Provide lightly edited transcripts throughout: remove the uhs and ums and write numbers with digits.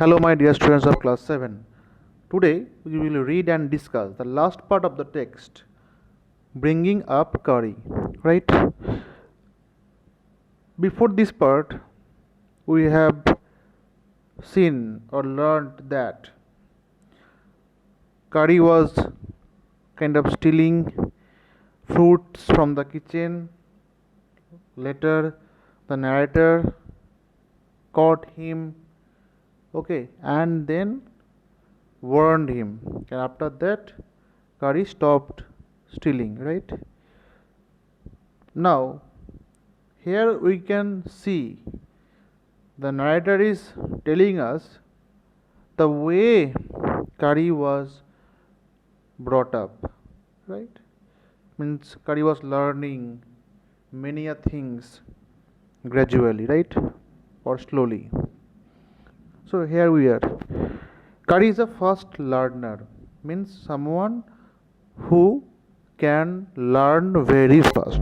Hello, my dear students of class 7. Today we will read and discuss the last part of the text, bringing up Kari. Right? Before this part, we have seen or learned that Kari was kind of stealing fruits from the kitchen. Later, the narrator caught him, and then warned him, and after that Kari stopped stealing, right? Now here we can see the narrator is telling us the way Kari was brought up, right? Means Kari was learning many things gradually, right, or slowly. So here we are. Kari is a fast learner, means someone who can learn very fast.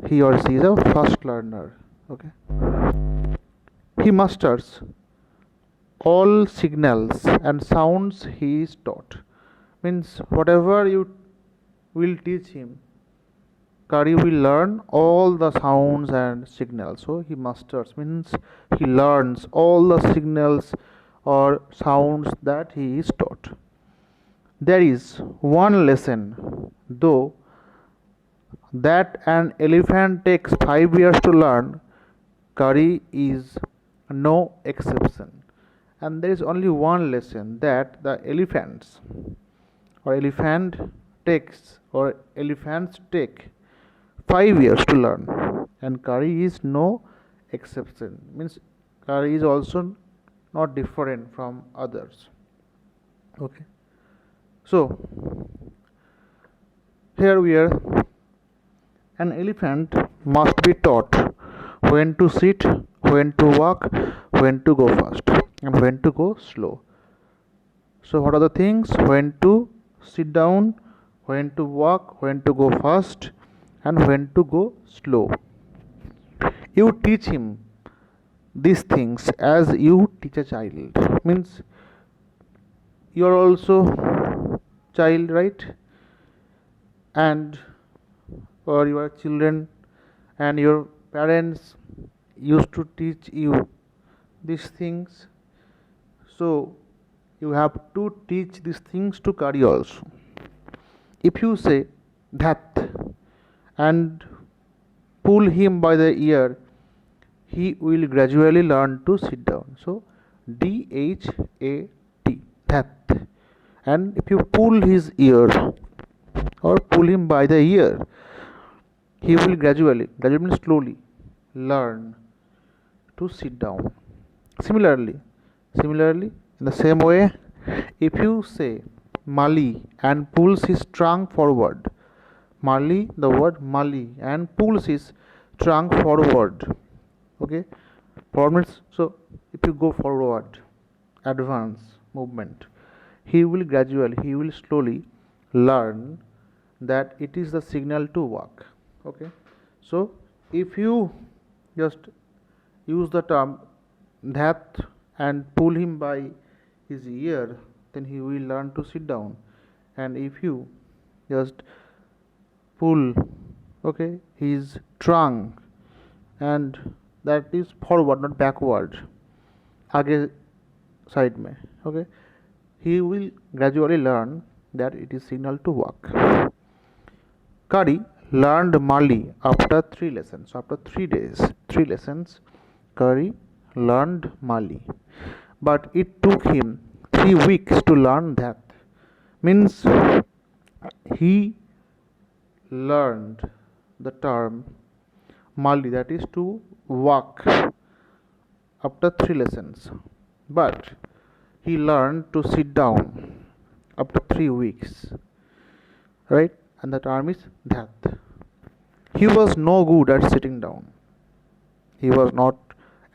He or she is a fast learner. Okay. He masters all signals and sounds he is taught. Means whatever you will teach him, Kari will learn all the sounds and signals. So he masters, means he learns all the signals or sounds that he is taught. There is one lesson, though, that an elephant takes 5 years to learn. Kari is no exception. And there is only one lesson that the elephants or elephants take 5 years to learn, and Kari is no exception. Means Kari is also not different from others. Okay. So here we are. An elephant must be taught when to sit, when to walk, when to go fast, and when to go slow. So what are the things? When to sit down, when to walk, when to go fast, and when to go slow. You teach him these things as you teach a child. Means you are also child, right? And or your children and your parents used to teach you these things. So you have to teach these things to Kari also. If you say that and pull him by the ear, he will gradually learn to sit down. So DHAT, that. And if you pull his ear or pull him by the ear, he will gradually means slowly, learn to sit down. Similarly, in the same way, if you say Mali and pulls his trunk forward, Mali, the word Mali, and pulls his trunk forward. Okay, forward. So if you go forward, advance movement, he will slowly learn that it is the signal to walk. Okay, so if you just use the term that and pull him by his ear, then he will learn to sit down. And if you just pull his trunk, and that is forward, not backward, आगे side में, okay, he will gradually learn that it is signal to walk. Kari learned Mali after 3 lessons. So after 3 days, 3 lessons, Kari learned Mali. But it took him 3 weeks to learn that. Means he learned the term Mali, that is to walk, after 3 lessons. But he learned to sit down after 3 weeks. Right? And the term is that. He was no good at sitting down. He was not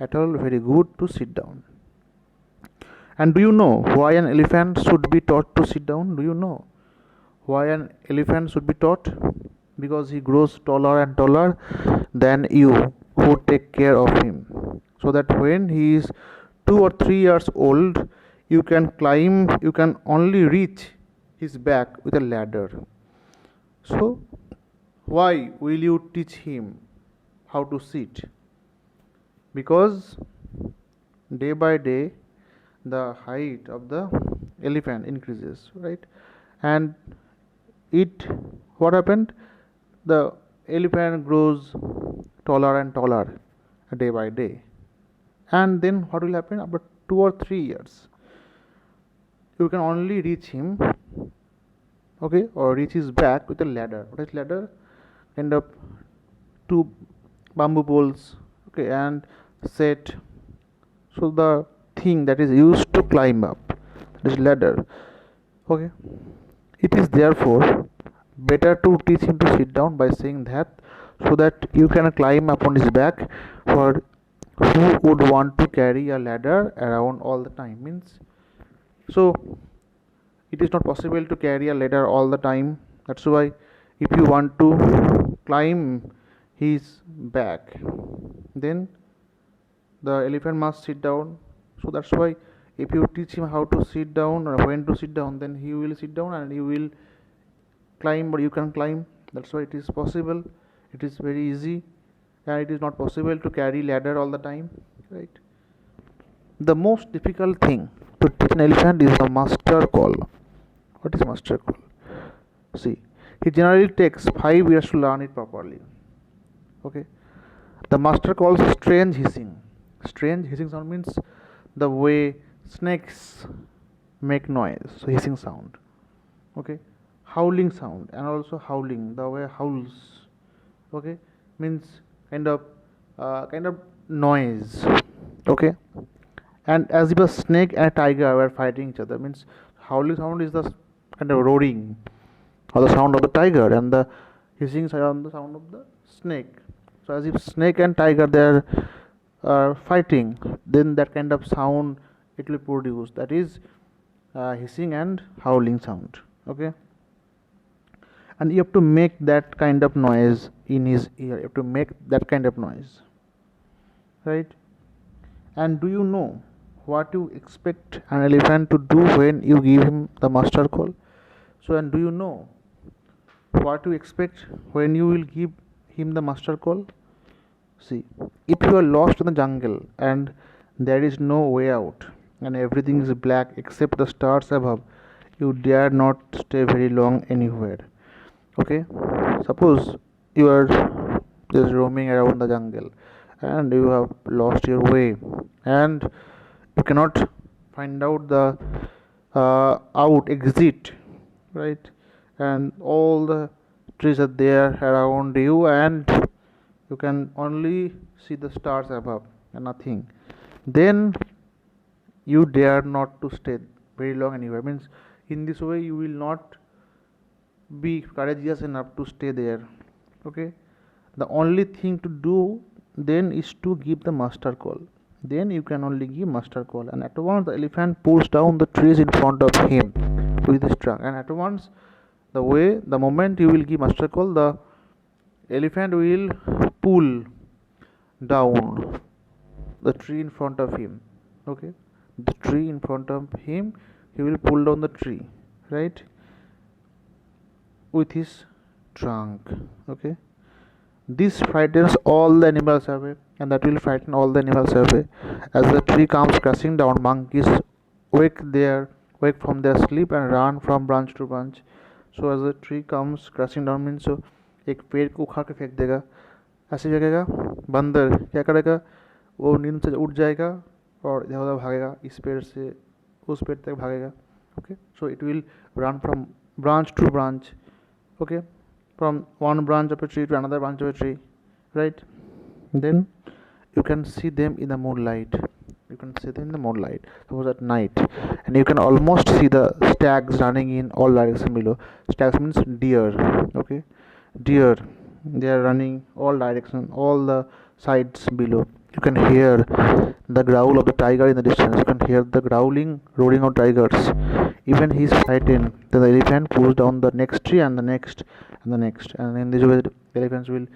at all very good to sit down. And do you know why an elephant should be taught to sit down? Do you know why an elephant should be taught? Because he grows taller and taller than you who take care of him. So that when he is 2 or 3 years old, you can climb, you can only reach his back with a ladder. So why will you teach him how to sit? Because day by day the height of the elephant increases, right? And it, what happened, the elephant grows taller and taller day by day, and then what will happen after 2 or 3 years, you can only reach him, okay, or reach his back with a ladder. What is ladder? Kind of two bamboo poles, okay, and set. So the thing that is used to climb up, that is ladder, okay. It is therefore better to teach him to sit down by saying that, so that you can climb upon his back. For who would want to carry a ladder around all the time? Means, so it is not possible to carry a ladder all the time. That's why if you want to climb his back, then the elephant must sit down. So that's why if you teach him how to sit down or when to sit down, then he will sit down and he will climb, or you can climb. That's why it is possible, it is very easy, and it is not possible to carry ladder all the time, right? The most difficult thing to teach an elephant is the master call. What is master call? See, it generally takes 5 years to learn it properly, okay. The master calls strange hissing. Strange hissing sound means the way snakes make noise, so hissing sound, okay. Howling sound, and also howling, the way howls, okay, means kind of noise, okay. And as if a snake and a tiger were fighting each other, means howling sound is the kind of roaring or the sound of the tiger, and the hissing sound the sound of the snake. So as if snake and tiger they are fighting, then that kind of sound it will produce, that is hissing and howling sound, okay. And you have to make that kind of noise in his ear, you have to make that kind of noise, right? And do you know what you expect an elephant to do when you give him the master call? So, and do you know what you expect when you will give him the master call? See, if you are lost in the jungle and there is no way out and everything is black except the stars above, you dare not stay very long anywhere, okay. Suppose you are just roaming around the jungle and you have lost your way and you cannot find out the out exit, right? And all the trees are there around you and you can only see the stars above and nothing, then you dare not to stay very long anywhere. Means in this way you will not be courageous enough to stay there, okay. The only thing to do then is to give the master call. Then you can only give master call, and at once the elephant pulls down the trees in front of him with his trunk, and at once the moment you will give master call, the elephant will pull down the tree in front of him, okay. The tree in front of him, he will pull down the tree, right, with his trunk, okay. This frightens all the animals away, and that will frighten all the animals away. As the tree comes crashing down, monkeys wake from their sleep and run from branch to branch. So as the tree comes crashing down means, so एक पेड़ को उखाड़ के फेंक देगा, ऐसे जगेगा, बंदर क्या करेगा, वो नींद से उठ जाएगा और इधर उधर भागेगा, इस पेड़ से उस पेड़ तक भागेगा, okay. So it will run from branch to branch, okay, from one branch of a tree to another branch of a tree, right? Then you can see them in the moonlight. You can see them in the moonlight, suppose at night, and you can almost see the stags running in all directions below. Stags means deer, okay. Deer, they are running all directions, all the sides below. You can hear the growl of the tiger in the distance. You can hear the growling, roaring of tigers. Even he is frightened. Then the elephant pulls down the next tree and the next and the next, and in this way the elephants will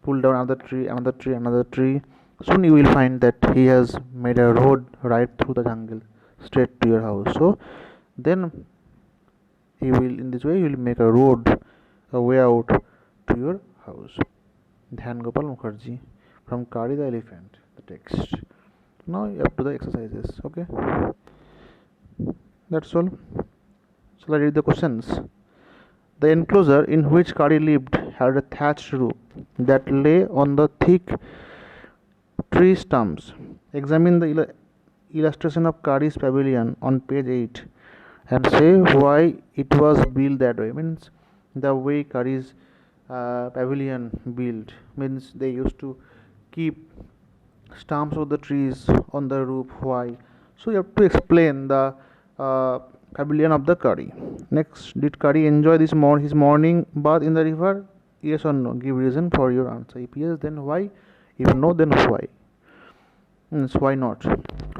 pull down another tree, another tree, another tree, Soon you will find that he has made a road right through the jungle straight to your house. So then he will, in this way he will make a road, a way out to your house. Dhyan Gopal Mukherjee from Kari the Elephant, the text. Now you have to the exercises. Okay, that's all. So let's read the questions. The enclosure in which Kari lived had a thatched roof that lay on the thick tree stumps. Examine the illustration of Kari's pavilion on page 8 and say why it was built that way. Means the way Kari's pavilion built means they used to keep stumps of the trees on the roof. Why? So you have to explain the pavilion of the Kari. Next, did Kari enjoy his morning bath in the river? Yes or no? Give reason for your answer. If yes, then why? If no, then why? Means why not?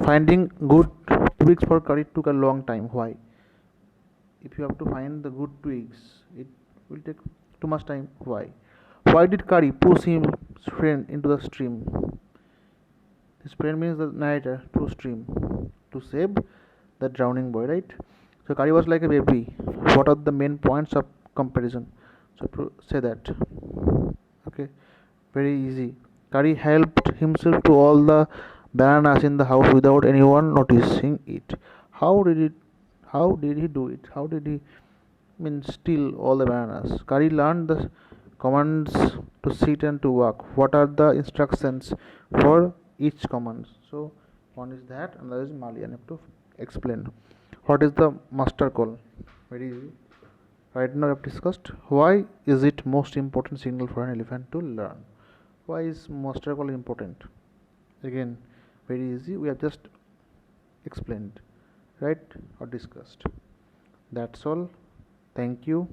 Finding good twigs for Kari took a long time. Why? If you have to find the good twigs, it will take too much time. Why? Why did Kari push his friend into the stream? His friend means the narrator to stream to save the drowning boy, right? So Kari was like a baby. What are the main points of comparison? So to say that. Okay, very easy. Kari helped himself to all the bananas in the house without anyone noticing it. How did it? How did he do it? How did he steal all the bananas? Kari learned the commands to sit and to walk. What are the instructions for each command? So one is that, and that is Mali. I have to explain. What is the master call? Very easy. Right now we have discussed why is it most important signal for an elephant to learn. Why is master call important? Again, very easy. We have just explained, right, or discussed. That's all. Thank you.